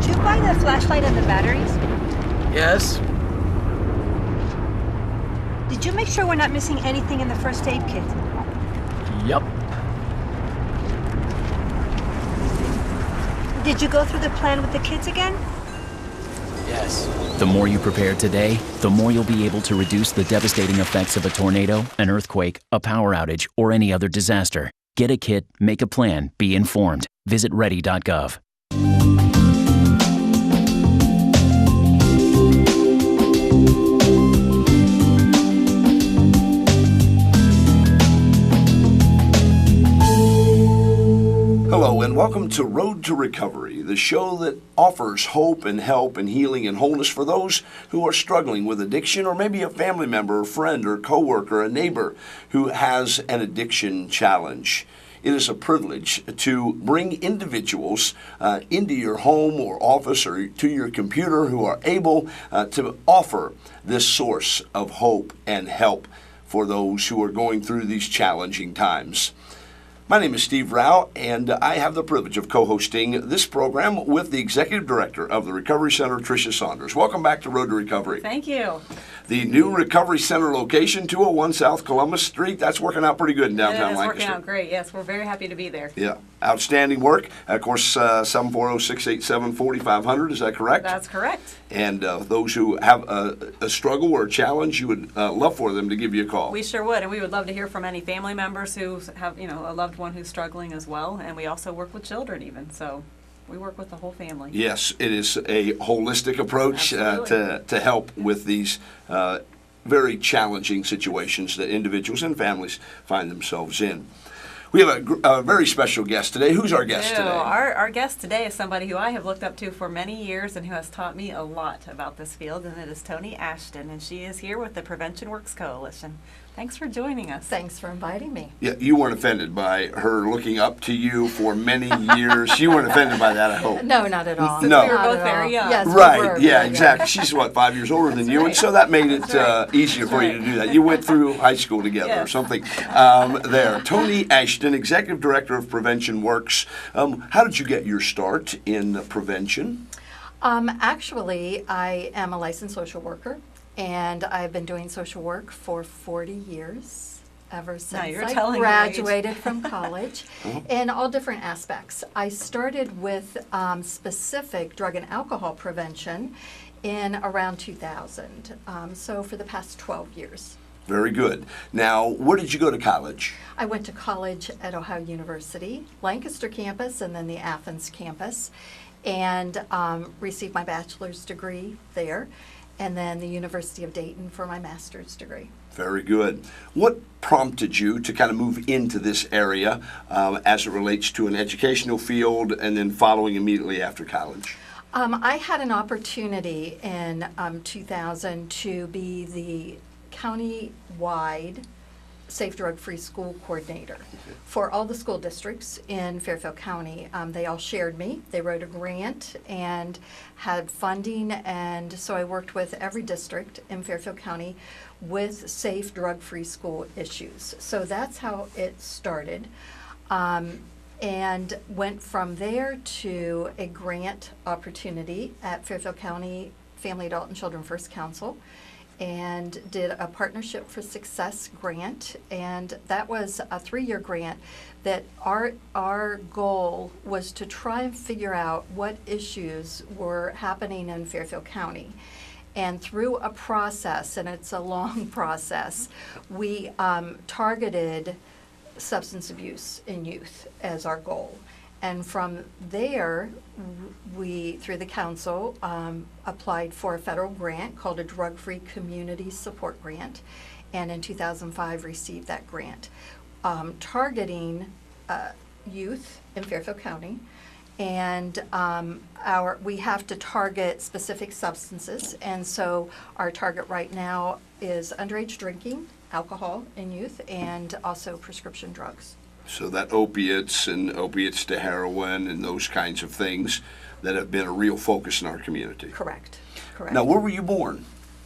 Did you buy the flashlight and the batteries? Yes? Did you make sure we're not missing anything in the first aid kit? Yup. Did you go through the plan with the kids again? Yes. The more you prepare today, the more you'll be able to reduce the devastating effects of a tornado, an earthquake, a power outage, or any other disaster. Get a kit, make a plan, be informed. Visit ready.gov. Hello and welcome to Road to Recovery, the show that offers hope and help and healing and wholeness for those who are struggling with addiction, or maybe a family member, a friend, or coworker, a neighbor who has an addiction challenge. It is a privilege to bring individuals into your home or office or to your computer who are able to offer this source of hope and help for those who are going through these challenging times. My name is Steve Rao, and I have the privilege of co-hosting this program with the Executive Director of the Recovery Center, Tricia Saunders. Welcome back to Road to Recovery. Thank you. The new Recovery Center location, 201 South Columbus Street, that's working out pretty good in downtown Lancaster. It's working out great, yes. We're very happy to be there. Yeah, outstanding work. Of course, 740-687-4500, is that correct? That's correct. And those who have a struggle or a challenge, you would love for them to give you a call. We sure would, and we would love to hear from any family members who have, a loved one who's struggling as well, and we also work with children even, so we work with the whole family. Yes, it is a holistic approach to help with these very challenging situations that individuals and families find themselves in. We have a very special guest today. Who's our guest today? Our guest today is somebody who I have looked up to for many years and who has taught me a lot about this field, and it is Toni Ashton, and she is here with the Prevention Works Coalition. Thanks for joining us. Thanks for inviting me. Yeah, you weren't offended by her looking up to you for many years. You weren't offended by that, I hope. No, not at all. No. We were both very young. Yes, Right, we were yeah, very exactly. She's, 5 years older than you, and so that made it easier for you to do that. You went through high school together or something there. Toni Ashton, Executive Director of Prevention Works. How did you get your start in prevention? Actually, I am a licensed social worker, and I've been doing social work for 40 years. Ever since I graduated from college in all different aspects. I started with specific drug and alcohol prevention in around 2000, so for the past 12 years. Very good. Now, where did you go to college? I went to college at Ohio University, Lancaster campus, and then the Athens campus, and received my bachelor's degree there, and then the University of Dayton for my master's degree. Very good. What prompted you to kind of move into this area as it relates to an educational field and then following immediately after college? I had an opportunity in 2000 to be the county-wide Safe Drug-Free School Coordinator for all the school districts in Fairfield County. They all shared me. They wrote a grant and had funding, and so I worked with every district in Fairfield County with safe drug-free school issues. So that's how it started, and went from there to a grant opportunity at Fairfield County Family, Adult, and Children First Council, and did a Partnership for Success grant, and that was a 3-year grant that our goal was to try and figure out what issues were happening in Fairfield County. And through a process, and it's a long process, we targeted substance abuse in youth as our goal. And from there, we, through the council, applied for a federal grant called a Drug-Free Community Support Grant, and in 2005 received that grant, targeting youth in Fairfield County. And we have to target specific substances, and so our target right now is underage drinking, alcohol in youth, and also prescription drugs. So that opiates and opiates to heroin and those kinds of things that have been a real focus in our community. Correct. Now, where were you born?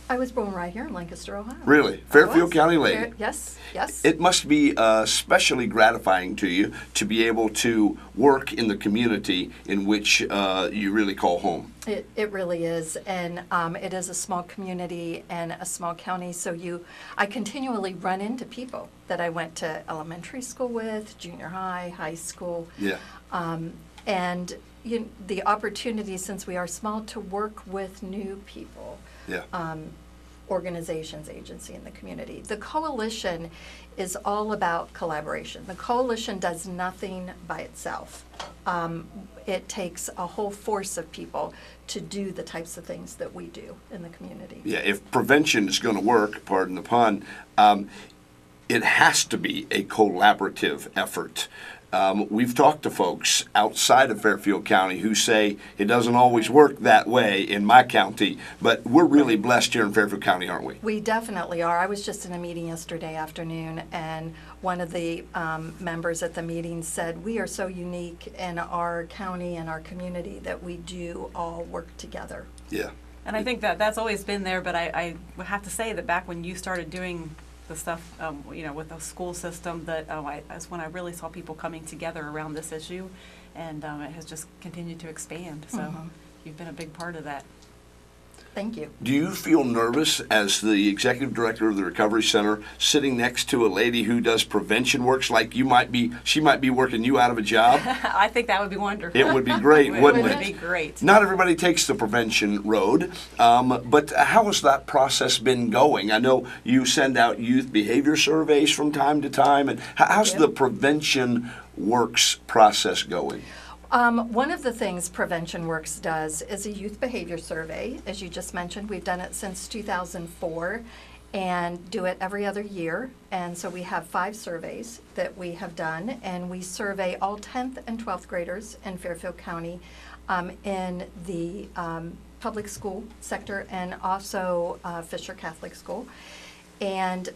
I was born right here in Lancaster, Ohio. Really? I Fairfield was. County lady? Yes, yes. It must be especially gratifying to you to be able to work in the community in which you really call home. It really is, and it is a small community and a small county, so I continually run into people that I went to elementary school with, junior high, high school. Yeah. And the opportunity, since we are small, to work with new people. Yeah. Organizations, agency in the community. The coalition is all about collaboration. The coalition does nothing by itself. It takes a whole force of people to do the types of things that we do in the community. Yeah, if prevention is going to work, pardon the pun, it has to be a collaborative effort. We've talked to folks outside of Fairfield County who say it doesn't always work that way in my county, but we're really blessed here in Fairfield County, aren't we? We definitely are. I was just in a meeting yesterday afternoon, and one of the members at the meeting said, we are so unique in our county and our community that we do all work together. Yeah. And I think that that's always been there, but I would have to say that back when you started doing the stuff, with the school system, that's when I really saw people coming together around this issue, and it has just continued to expand. So you've been a big part of that. Thank you. Do you feel nervous as the executive director of the Recovery Center sitting next to a lady who does prevention works like she might be working you out of a job? I think that would be wonderful. It would be great, wouldn't it? It would be great. Not everybody takes the prevention road, but how has that process been going? I know you send out youth behavior surveys from time to time, and how's the prevention works process going? One of the things Prevention Works does is a youth behavior survey. As you just mentioned, we've done it since 2004 and do it every other year. And so we have 5 surveys that we have done, and we survey all 10th and 12th graders in Fairfield County in the public school sector and also Fisher Catholic School. And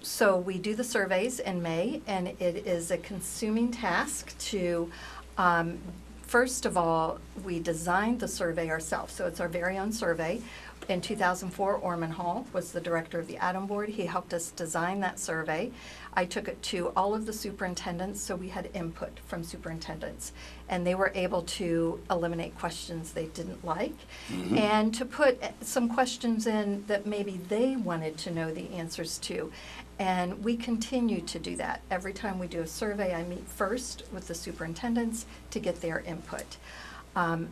so we do the surveys in May, and it is a consuming task to first of all, we designed the survey ourselves, so it's our very own survey. In 2004, Orman Hall was the director of the Adam Board. He helped us design that survey. I took it to all of the superintendents, so we had input from superintendents, and they were able to eliminate questions they didn't like and to put some questions in that maybe they wanted to know the answers to. And we continue to do that. Every time we do a survey, I meet first with the superintendents to get their input.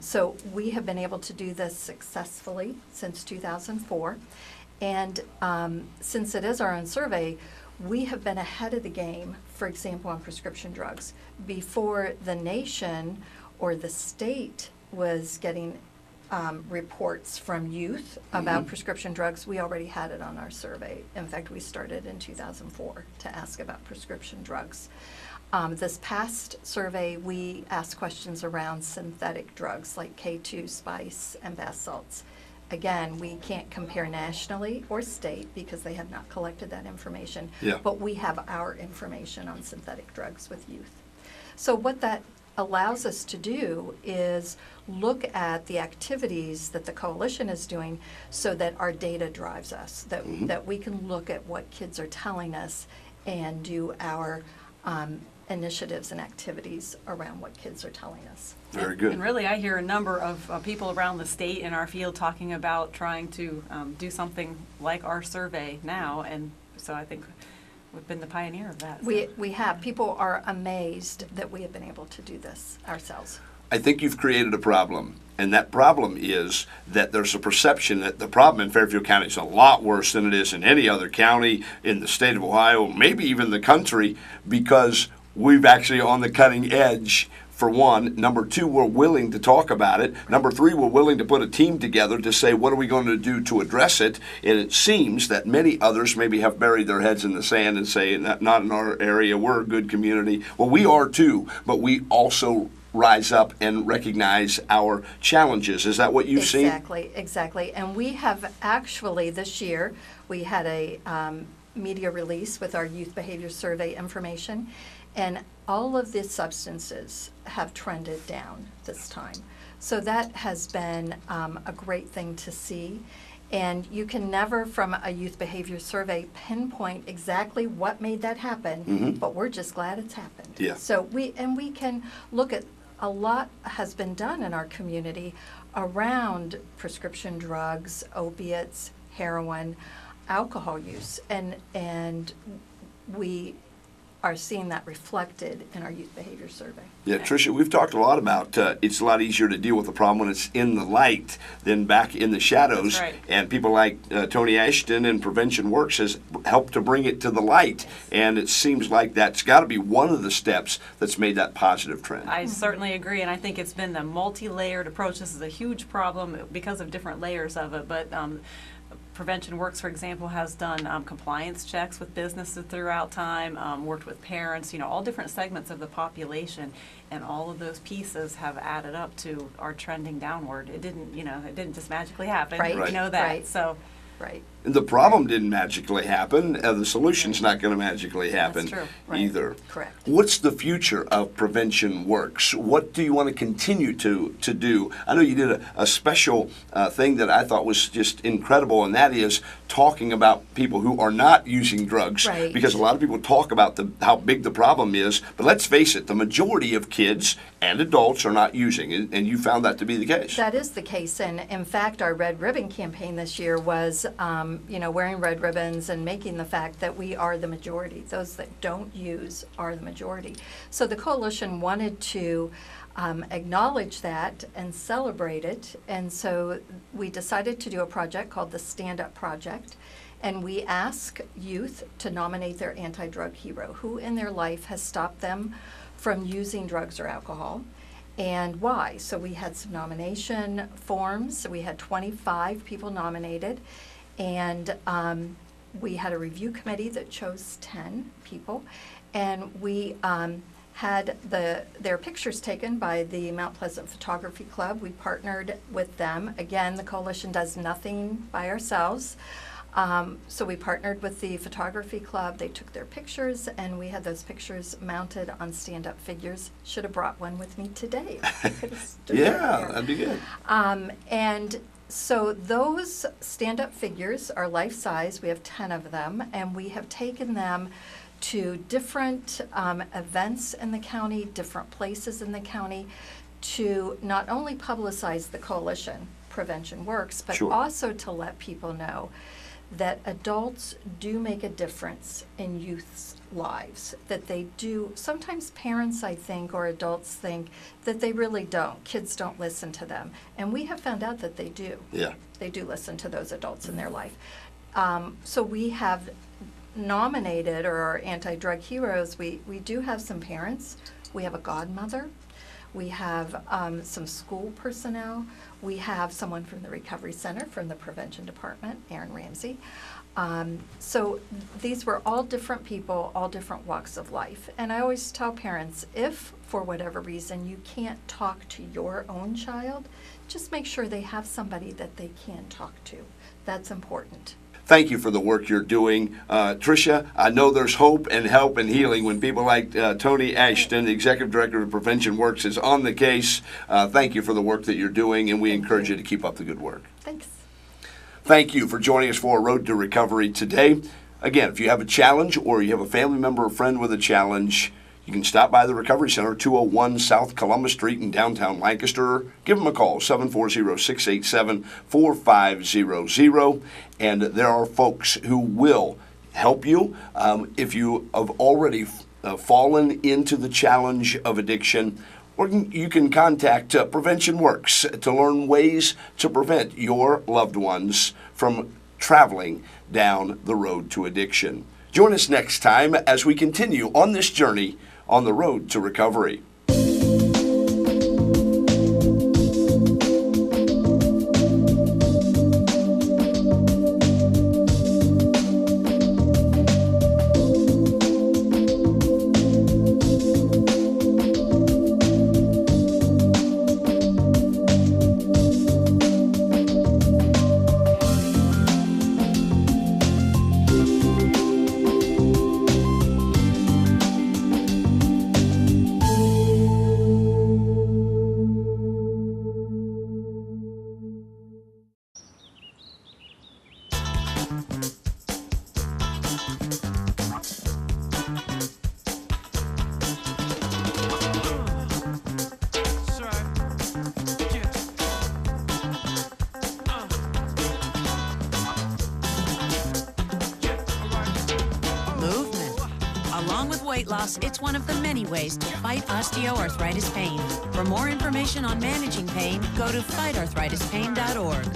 So we have been able to do this successfully since 2004. And since it is our own survey, we have been ahead of the game, for example, on prescription drugs. Before the nation or the state was getting reports from youth about prescription drugs, we already had it on our survey. In fact, we started in 2004 to ask about prescription drugs. This past survey, we asked questions around synthetic drugs like K2, spice, and bath salts. Again, we can't compare nationally or state because they have not collected that information, but we have our information on synthetic drugs with youth. So what that allows us to do is look at the activities that the coalition is doing so that our data drives us, that we can look at what kids are telling us and do our initiatives and activities around what kids are telling us. Very good. And really, I hear a number of people around the state in our field talking about trying to do something like our survey now, and so I think we've been the pioneer of that. We have. People are amazed that we have been able to do this ourselves. I think you've created a problem, and that problem is that there's a perception that the problem in Fairfield County is a lot worse than it is in any other county in the state of Ohio, maybe even the country, because we've actually on the cutting edge, for one. Number 2, we're willing to talk about it. Number 3, we're willing to put a team together to say, what are we going to do to address it? And it seems that many others maybe have buried their heads in the sand and say, not in our area, we're a good community. Well, we are too, but we also rise up and recognize our challenges. Is that what you've seen? Exactly. And we have actually, this year, we had a media release with our youth behavior survey information, and all of the substances have trended down this time. So that has been a great thing to see. And you can never, from a youth behavior survey, pinpoint exactly what made that happen, but we're just glad it's happened. Yeah. So we can look at, a lot has been done in our community around prescription drugs, opiates, heroin, alcohol use, and we are seeing that reflected in our youth behavior survey. Yeah, Tricia, we've talked a lot about it's a lot easier to deal with the problem when it's in the light than back in the shadows. That's right. And people like Toni Ashton and Prevention Works has helped to bring it to the light. And it seems like that's got to be one of the steps that's made that positive trend. I certainly agree, and I think it's been a multi-layered approach. This is a huge problem because of different layers of it, but Prevention Works, for example, has done compliance checks with businesses throughout time, worked with parents, all different segments of the population, and all of those pieces have added up to our trending downward. It didn't just magically happen. Right. We know that. Right. So. Right. And the problem didn't magically happen. The solution's not going to magically happen That's true. Right. either. Correct. What's the future of Prevention Works? What do you want to continue to do? I know you did a special thing that I thought was just incredible, and that is talking about people who are not using drugs. Right. Because a lot of people talk about how big the problem is, but let's face it, the majority of kids and adults are not using, and you found that to be the case. That is the case, and in fact, our Red Ribbon campaign this year was, wearing red ribbons and making the fact that we are the majority. Those that don't use are the majority. So the coalition wanted to acknowledge that and celebrate it, and so we decided to do a project called the Stand Up Project, and we ask youth to nominate their anti-drug hero, who in their life has stopped them from using drugs or alcohol, and why. So we had some nomination forms. We had 25 people nominated, and we had a review committee that chose 10 people, and we had their pictures taken by the Mount Pleasant Photography Club. We partnered with them. Again, the coalition does nothing by ourselves. So we partnered with the photography club. They took their pictures, and we had those pictures mounted on stand-up figures. Should have brought one with me today. Yeah, that'd be good. And so those stand-up figures are life-size. We have 10 of them, and we have taken them to different events in the county, different places in the county, to not only publicize the coalition, Prevention Works, but Sure. also to let people know that adults do make a difference in youth's lives, that they do. Sometimes parents, I think, or adults think that they really don't. Kids don't listen to them. And we have found out that they do. Yeah. They do listen to those adults in their life. So we have nominated, or our anti-drug heroes, we do have some parents. We have a godmother. We have some school personnel. We have someone from the Recovery Center, from the Prevention Department, Aaron Ramsey. So these were all different people, all different walks of life. And I always tell parents, if for whatever reason you can't talk to your own child, just make sure they have somebody that they can talk to. That's important. Thank you for the work you're doing. Tricia, I know there's hope and help and healing when people like Toni Ashton, the Executive Director of Prevention Works, is on the case. Thank you for the work that you're doing, and we encourage you to keep up the good work. Thanks. Thank you for joining us for Road to Recovery today. Again, if you have a challenge or you have a family member or friend with a challenge, you can stop by the Recovery Center, 201 South Columbus Street in downtown Lancaster. Give them a call, 740-687-4500. And there are folks who will help you. If you have already fallen into the challenge of addiction, or you can contact Prevention Works to learn ways to prevent your loved ones from traveling down the road to addiction. Join us next time as we continue on this journey on the road to recovery. Along with weight loss, it's one of the many ways to fight osteoarthritis pain. For more information on managing pain, go to fightarthritispain.org.